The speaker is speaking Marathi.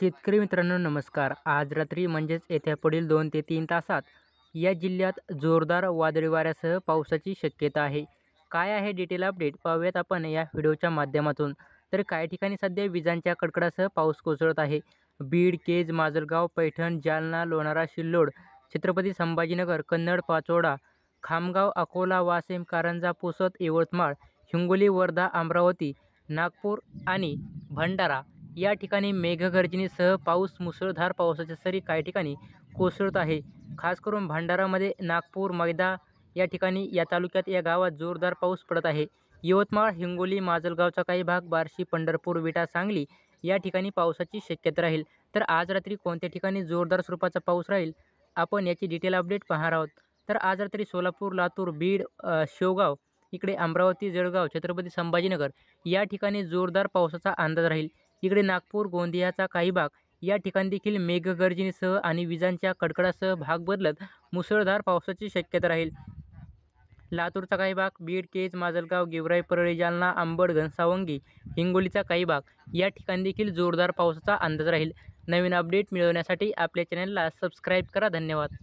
शेतकरी मित्रांनो नमस्कार. आज रात्री म्हणजेच येत्या पुढील 2 ते 3 तासात या जिल्ह्यात जोरदार वादळी वाऱ्यासह पावसाची शक्यता आहे. काय आहे डिटेल अपडेट पाहूयात आपण या व्हिडिओच्या माध्यमातून. तर काही ठिकाणी सध्या विजांच्या कडकडासह पाऊस कोसळत आहे. बीड, केज, माजलगाव, पैठण, जालना, लोणारा, सिल्लोड, छत्रपती संभाजीनगर, कन्नड, पाचोडा, खामगाव, अकोला, वाशिम, कारंजा, पुसद, यवतमाळ, हिंगोली, वर्धा, अमरावती, नागपूर आणि भंडारा या ठिकाणी मेघगर्जनेसह पाऊस, मुसळधार पावसाच्या सरी काही ठिकाणी कोसळत आहे. खास करून भंडारामध्ये नागपूर, मैदा या ठिकाणी या तालुक्यात या गावात जोरदार पाऊस पडत आहे. यवतमाळ, हिंगोली, माजलगावचा काही भाग, बार्शी, पंढरपूर, विटा, सांगली या ठिकाणी पावसाची शक्यता राहील. तर आज रात्री कोणत्या ठिकाणी जोरदार स्वरूपाचा पाऊस राहील आपण याची डिटेल अपडेट पाहणार आहोत. तर आज रात्री सोलापूर, लातूर, बीड, शेवगाव इकडे अमरावती, जळगाव, छत्रपती संभाजीनगर या ठिकाणी जोरदार पावसाचा अंदाज राहील. इकडे नागपूर, गोंदियाचा काही भाग या ठिकाणी देखील मेघगर्जनेसह आणि विजांच्या कडकडासह भाग बदलत मुसळधार पावसाची शक्यता राहील. लातूरचा काही भाग, बीड, केज, माजलगाव, गेवराई, परळी, जालना, अंबड, घनसावंगी, हिंगोलीचा काही भाग या ठिकाणी देखील जोरदार पावसाचा अंदाज राहील. नवीन अपडेट मिळवण्यासाठी आपल्या चॅनलला सबस्क्राईब करा. धन्यवाद.